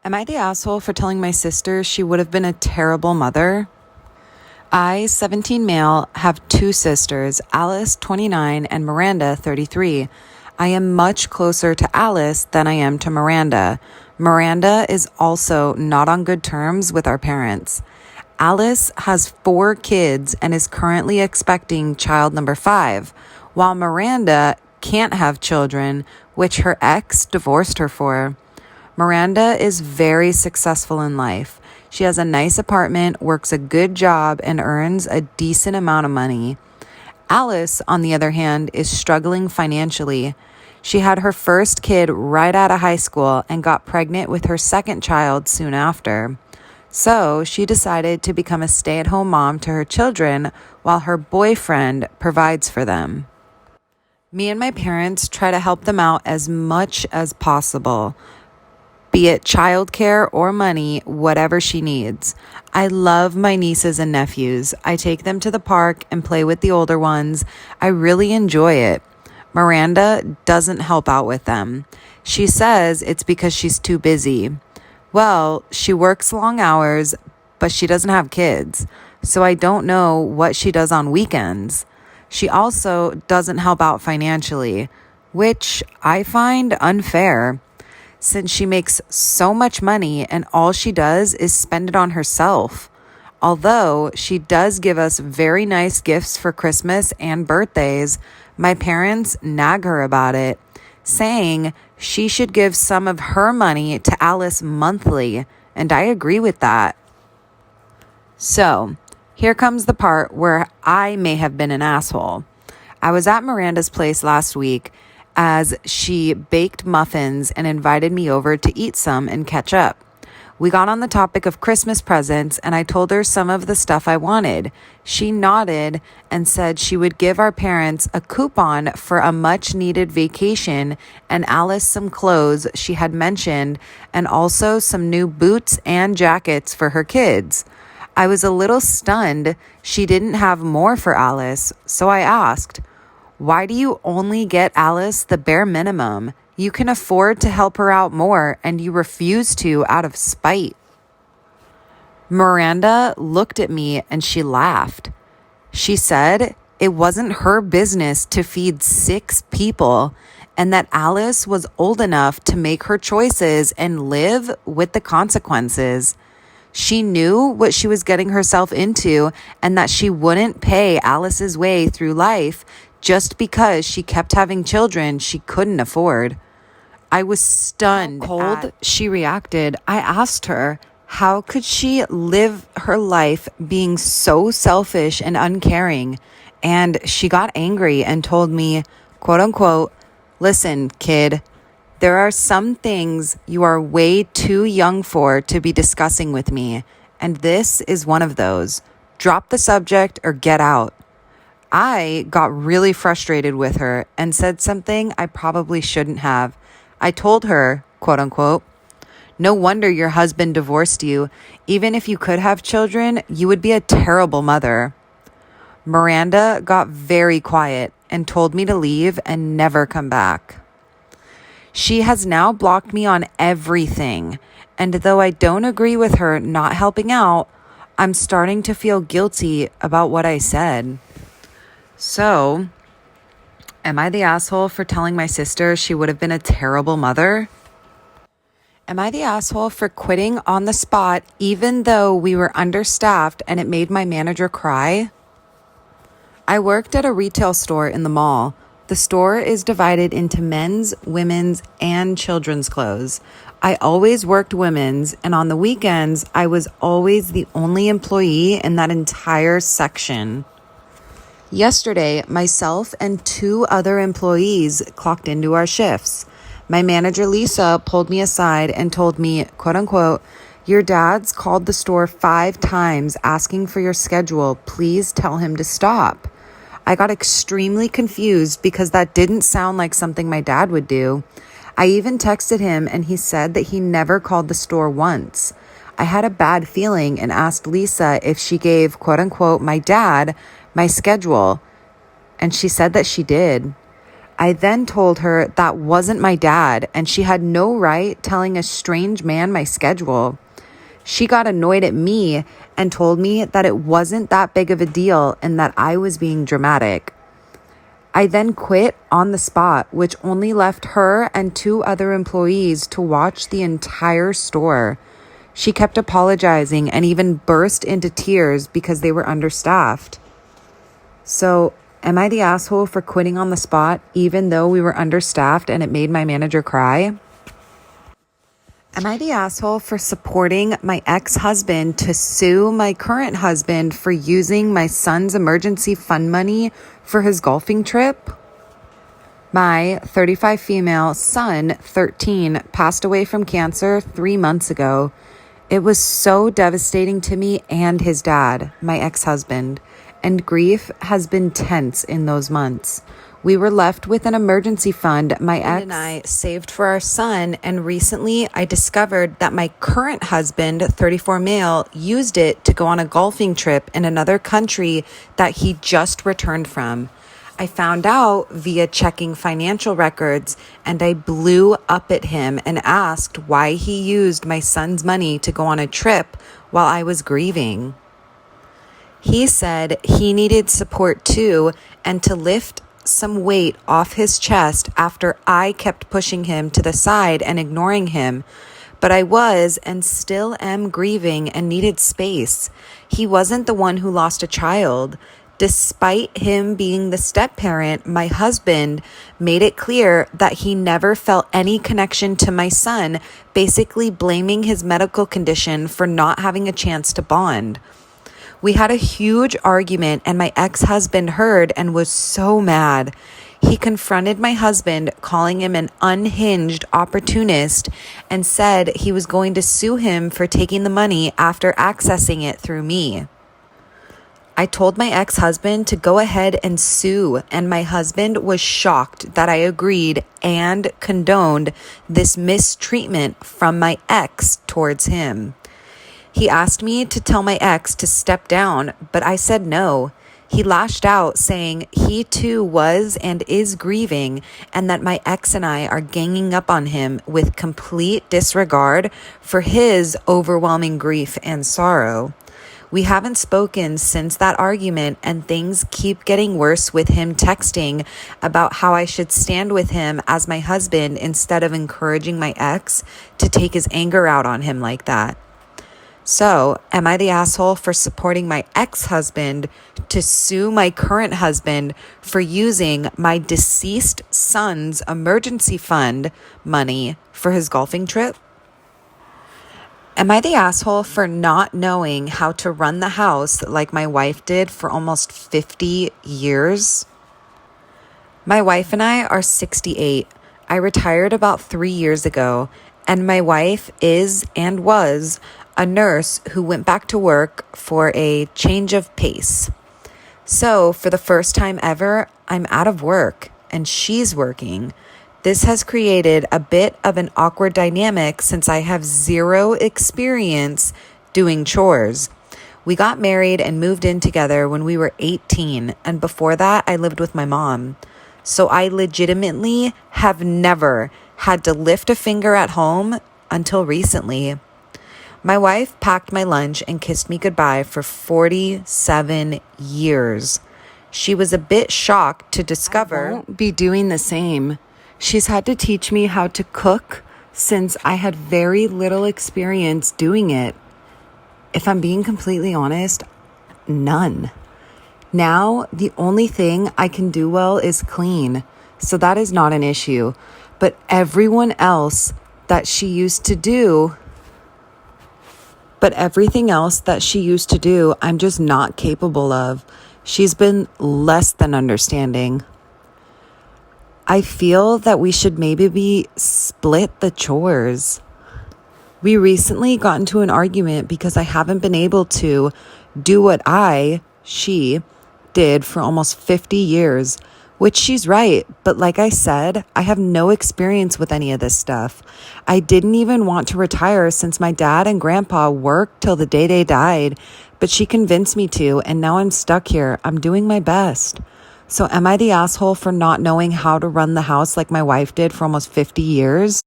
Am I the asshole for telling my sister she would have been a terrible mother? I, 17 male, have two sisters, Alice, 29, and Miranda, 33. I am much closer to Alice than I am to Miranda. Miranda is also not on good terms with our parents. Alice has 4 kids and is currently expecting child number 5, while Miranda can't have children, which her ex divorced her for. Miranda is very successful in life. She has a nice apartment, works a good job, and earns a decent amount of money. Alice, on the other hand, is struggling financially. She had her first kid right out of high school and got pregnant with her second child soon after. So she decided to become a stay-at-home mom to her children while her boyfriend provides for them. Me and my parents try to help them out as much as possible, be it childcare or money, whatever she needs. I love my nieces and nephews. I take them to the park and play with the older ones. I really enjoy it. Miranda doesn't help out with them. She says it's because she's too busy. Well, she works long hours, but she doesn't have kids, so I don't know what she does on weekends. She also doesn't help out financially, which I find unfair, since she makes so much money and all she does is spend it on herself. Although she does give us very nice gifts for Christmas and birthdays, my parents nag her about it, saying she should give some of her money to Alice monthly, and I agree with that. So, here comes the part where I may have been an asshole. I was at Miranda's place last week as she baked muffins and invited me over to eat some and catch up. We got on the topic of Christmas presents, and I told her some of the stuff I wanted. She nodded and said she would give our parents a coupon for a much-needed vacation and Alice some clothes she had mentioned, and also some new boots and jackets for her kids. I was a little stunned she didn't have more for Alice, so I asked, "Why do you only get Alice the bare minimum? You can afford to help her out more, and you refuse to out of spite." Miranda looked at me and she laughed. She said it wasn't her business to feed 6 people and that Alice was old enough to make her choices and live with the consequences. She knew what she was getting herself into and that she wouldn't pay Alice's way through life just because she kept having children she couldn't afford. I was stunned how cold she reacted. I asked her, how could she live her life being so selfish and uncaring? And she got angry and told me, quote unquote, "Listen, kid, there are some things you are way too young for to be discussing with me, and this is one of those. Drop the subject or get out." I got really frustrated with her and said something I probably shouldn't have. I told her, quote unquote, "No wonder your husband divorced you. Even if you could have children, you would be a terrible mother." Miranda got very quiet and told me to leave and never come back. She has now blocked me on everything, and though I don't agree with her not helping out, I'm starting to feel guilty about what I said. So, am I the asshole for telling my sister she would have been a terrible mother? Am I the asshole for quitting on the spot even though we were understaffed and it made my manager cry? I worked at a retail store in the mall. The store is divided into men's, women's, and children's clothes. I always worked women's, and on the weekends, I was always the only employee in that entire section. Yesterday, myself and 2 other employees clocked into our shifts. My manager, Lisa, pulled me aside and told me, quote unquote, "Your dad's called the store 5 times asking for your schedule. Please tell him to stop." I got extremely confused because that didn't sound like something my dad would do. I even texted him and he said that he never called the store once. I had a bad feeling and asked Lisa if she gave, quote unquote, my dad my schedule, and she said that she did. I then told her that wasn't my dad and she had no right telling a strange man my schedule. She got annoyed at me and told me that it wasn't that big of a deal and that I was being dramatic. I then quit on the spot, which only left her and 2 other employees to watch the entire store. She kept apologizing and even burst into tears because they were understaffed. So, am I the asshole for quitting on the spot even though we were understaffed and it made my manager cry? Am I the asshole for supporting my ex-husband to sue my current husband for using my son's emergency fund money for his golfing trip? My 35 female son, 13, passed away from cancer 3 months ago. It was so devastating to me and his dad, my ex-husband, and grief has been tense in those months. We were left with an emergency fund my ex and I saved for our son, and recently I discovered that my current husband, 34 male, used it to go on a golfing trip in another country that he just returned from. I found out via checking financial records, and I blew up at him and asked why he used my son's money to go on a trip while I was grieving. He said he needed support too, and to lift some weight off his chest after I kept pushing him to the side and ignoring him. But I was and still am grieving and needed space. He wasn't the one who lost a child. Despite him being the step-parent, my husband made it clear that he never felt any connection to my son, basically blaming his medical condition for not having a chance to bond. We had a huge argument and my ex-husband heard and was so mad. He confronted my husband, calling him an unhinged opportunist, and said he was going to sue him for taking the money after accessing it through me. I told my ex-husband to go ahead and sue, and my husband was shocked that I agreed and condoned this mistreatment from my ex towards him. He asked me to tell my ex to step down, but I said no. He lashed out, saying he too was and is grieving, and that my ex and I are ganging up on him with complete disregard for his overwhelming grief and sorrow. We haven't spoken since that argument, and things keep getting worse with him texting about how I should stand with him as my husband instead of encouraging my ex to take his anger out on him like that. So, am I the asshole for supporting my ex-husband to sue my current husband for using my deceased son's emergency fund money for his golfing trip? Am I the asshole for not knowing how to run the house like my wife did for almost 50 years? My wife and I are 68. I retired about 3 years ago, and my wife is and was a nurse who went back to work for a change of pace. So, for the first time ever, I'm out of work and she's working. This has created a bit of an awkward dynamic since I have zero experience doing chores. We got married and moved in together when we were 18, and before that, I lived with my mom. So I legitimately have never had to lift a finger at home until recently. My wife packed my lunch and kissed me goodbye for 47 years. She was a bit shocked to discover I won't be doing the same. She's had to teach me how to cook since I had very little experience doing it. If I'm being completely honest, none. Now, the only thing I can do well is clean, so that is not an issue. But everyone else that she used to do But everything else that she used to do, I'm just not capable of. She's been less than understanding. I feel that we should maybe split the chores. We recently got into an argument because I haven't been able to do what she did for almost 50 years, which she's right. But like I said, I have no experience with any of this stuff. I didn't even want to retire since my dad and grandpa worked till the day they died, but she convinced me to, and now I'm stuck here. I'm doing my best. So am I the asshole for not knowing how to run the house like my wife did for almost 50 years?